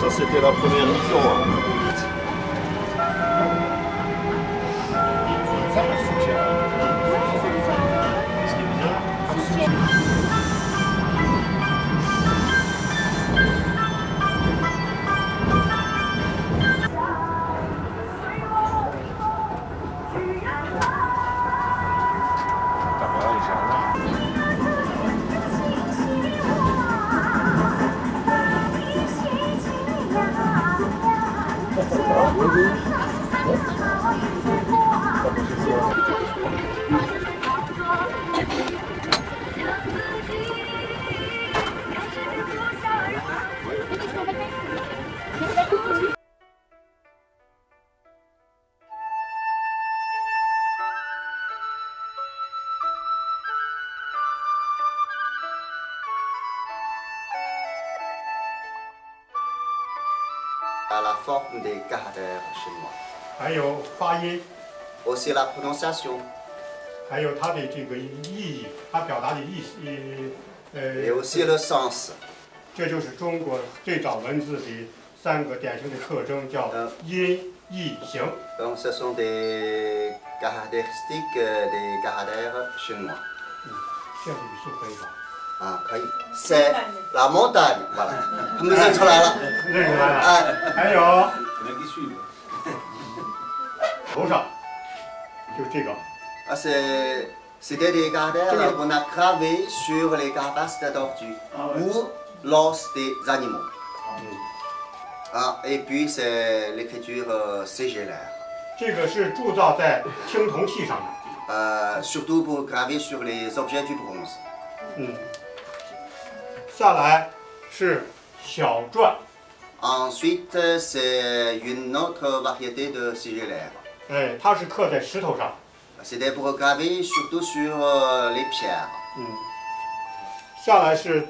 Ça, c'était la première mi-temps. Hein. À la forme des caractères chinois. 还有发音， Aussi la prononciation 还有它的这个意义，它表达的意思， et aussi le sens. 这就是中国最早文字的3个典型的特征，叫音、义、形。 Donc ce sont des caractéristiques des caractères chinois. 这样的语速可以吧？ Ah, c'est la montagne. Voilà. 他们认出来了。认出来了。哎，还有头上，就是这个。 Ah, c'était des caractères qu'on a gravés sur les carapaces de tortues ou l'os des animaux. Ah, et puis c'est l'écriture sigillaire. 这个是铸造在青铜器上的。 Surtout pour graver sur les objets du bronze. 下来是小篆。 Ensuite, c'est une autre variété de sigillaire. 哎，它是刻在石头上。 C'était pour graver surtout sur les pierres. 下来是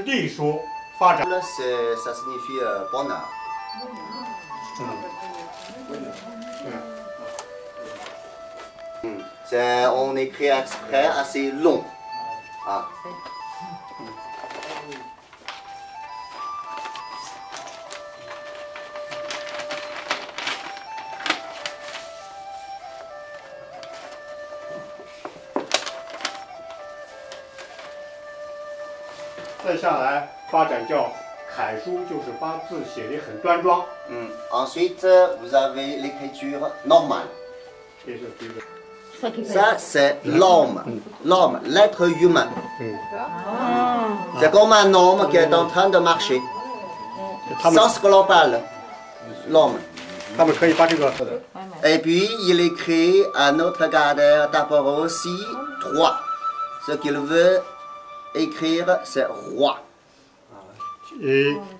隶书发展。 Ça signifie bonheur. On écrit exprès assez long. Ah. 再下来发展叫楷书，就是把字写得很端庄。 Ensuite, vous avez l'écriture normale. 这是这个。 Ça, c'est l'homme. L'homme, l'être humain. C'est comme un homme qui est en train de marcher. Sans ce que l'on parle. L'homme. 他们可以把这个 Et puis, il écrit un autre caractère d'abord aussi 3. Ce qu'il veut écrire, c'est roi.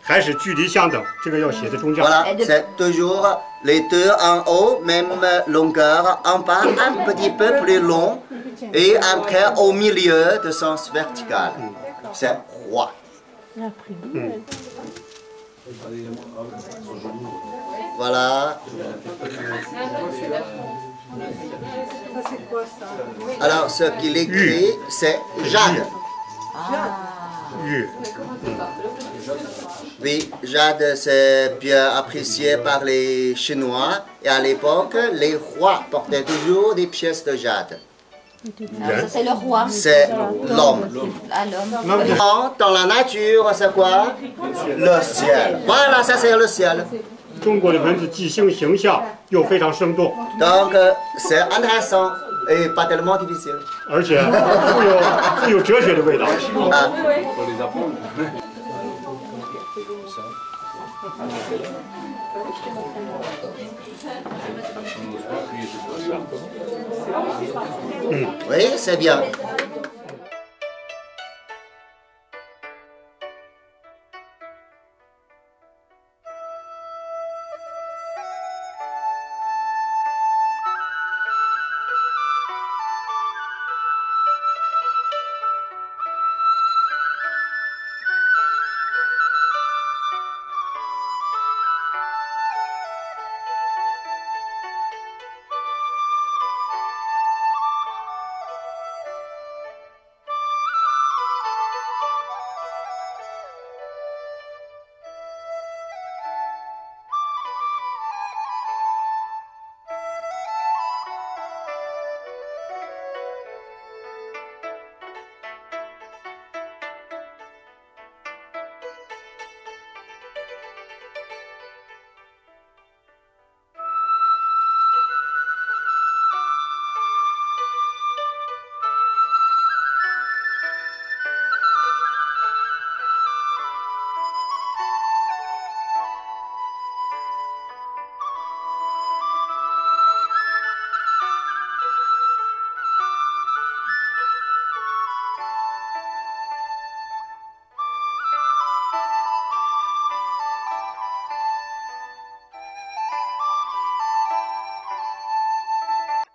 还是距离相等，这个要写在中间。 Voilà, c'est toujours les deux en haut, même longueur, en bas un petit peu plus long et après au milieu de sens vertical. C'est roi. Voilà. Alors, ce qu'il écrit, c'est jade. Oui, jade, c'est bien apprécié par les Chinois. Et à l'époque, les rois portaient toujours des pièces de jade. Ça, c'est le roi. C'est l'homme. Ah, l'homme. Dans la nature, c'est quoi? Le ciel. Voilà, ça c'est le ciel. 中国的文字既形形象又非常生动， Donc, c'est intéressant et pas tellement difficile. 而且富有哲学的味道。 Ah. Oui, c'est bien.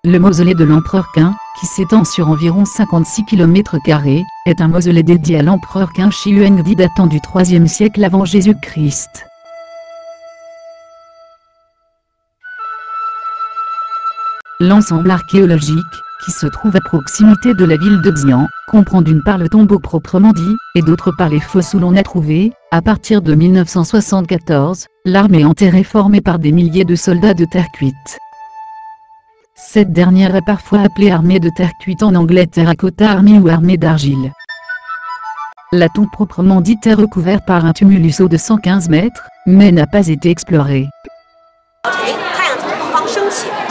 Le mausolée de l'empereur Qin, qui s'étend sur environ 56 km², est un mausolée dédié à l'empereur Qin Shi Huangdi datant du IIIe siècle avant Jésus-Christ. L'ensemble archéologique, qui se trouve à proximité de la ville de Xi'an, comprend d'une part le tombeau proprement dit, et d'autre part les fosses où l'on a trouvé, à partir de 1974, l'armée enterrée formée par des milliers de soldats de terre cuite. Cette dernière est parfois appelée armée de terre cuite en anglais Terracotta Army ou armée d'argile. La tombe proprement dite est recouverte par un tumulus haut de 115 mètres, mais n'a pas été explorée.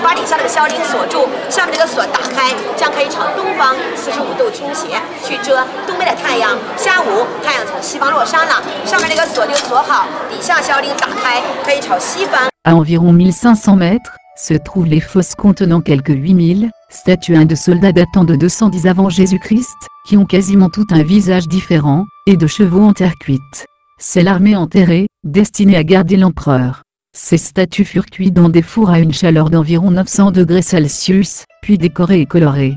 把底下这个销灵锁住，上面这个锁打开，将可以朝东方45度倾斜，去遮东北的太阳。下午太阳从西方落山了，上面这个锁就锁好，底下销灵打开，可以朝西方。À environ 1500 mètres, se trouvent les fosses contenant quelques 8000 statues de soldats datant de 210 avant Jésus-Christ, qui ont quasiment tout un visage différent, et de chevaux en terre cuite. C'est l'armée enterrée, destinée à garder l'empereur. Ces statues furent cuites dans des fours à une chaleur d'environ 900 degrés Celsius, puis décorées et colorées.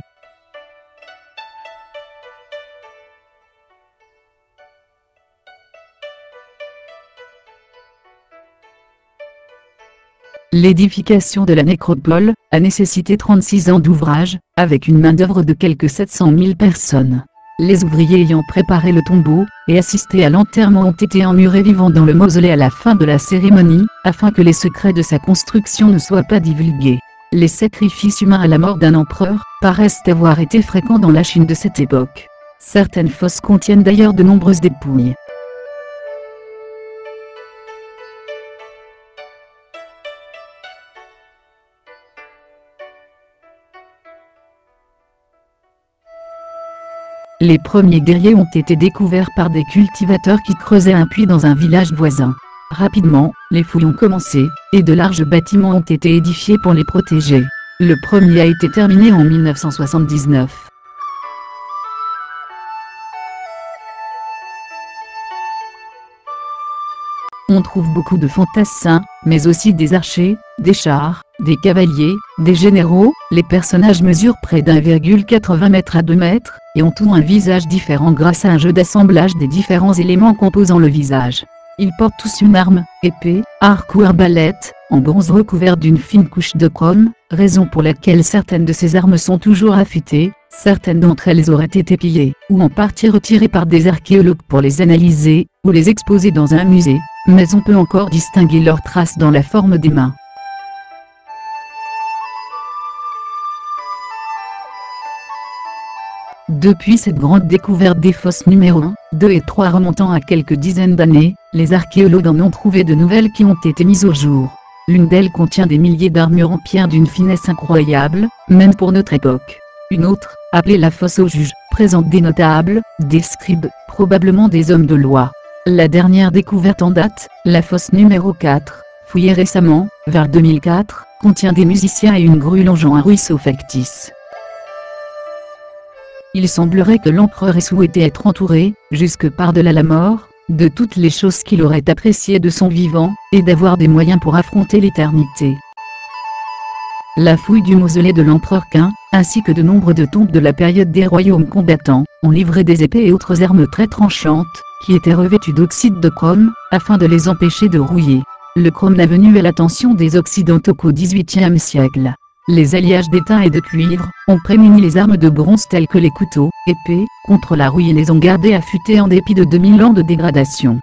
L'édification de la nécropole a nécessité 36 ans d'ouvrage, avec une main-d'œuvre de quelques 700 000 personnes. Les ouvriers ayant préparé le tombeau et assisté à l'enterrement ont été emmurés vivants dans le mausolée à la fin de la cérémonie, afin que les secrets de sa construction ne soient pas divulgués. Les sacrifices humains à la mort d'un empereur paraissent avoir été fréquents dans la Chine de cette époque. Certaines fosses contiennent d'ailleurs de nombreuses dépouilles. Les premiers guerriers ont été découverts par des cultivateurs qui creusaient un puits dans un village voisin. Rapidement, les fouilles ont commencé, et de larges bâtiments ont été édifiés pour les protéger. Le premier a été terminé en 1979. On trouve beaucoup de fantassins, mais aussi des archers, des chars, des cavaliers, des généraux. Les personnages mesurent près d'1,80 m à 2 mètres, et ont tous un visage différent grâce à un jeu d'assemblage des différents éléments composant le visage. Ils portent tous une arme, épée, arc ou arbalète, en bronze recouvert d'une fine couche de chrome, raison pour laquelle certaines de ces armes sont toujours affûtées. Certaines d'entre elles auraient été pillées, ou en partie retirées par des archéologues pour les analyser, ou les exposer dans un musée, mais on peut encore distinguer leurs traces dans la forme des mains. Depuis cette grande découverte des fosses numéro 1, 2 et 3 remontant à quelques dizaines d'années, les archéologues en ont trouvé de nouvelles qui ont été mises au jour. L'une d'elles contient des milliers d'armures en pierre d'une finesse incroyable, même pour notre époque. Une autre, appelée la fosse aux juges, présente des notables, des scribes, probablement des hommes de loi. La dernière découverte en date, la fosse numéro 4, fouillée récemment, vers 2004, contient des musiciens et une grue longeant un ruisseau factice. Il semblerait que l'empereur ait souhaité être entouré, jusque par-delà la mort, de toutes les choses qu'il aurait appréciées de son vivant, et d'avoir des moyens pour affronter l'éternité. La fouille du mausolée de l'empereur Qin, ainsi que de nombre de tombes de la période des royaumes combattants, ont livré des épées et autres armes très tranchantes, qui étaient revêtues d'oxyde de chrome, afin de les empêcher de rouiller. Le chrome n'a venu à l'attention des Occidentaux qu'au XVIIIe siècle. Les alliages d'étain et de cuivre ont prémuni les armes de bronze telles que les couteaux, épées, contre la rouille et les ont gardées affûtées en dépit de 2000 ans de dégradation.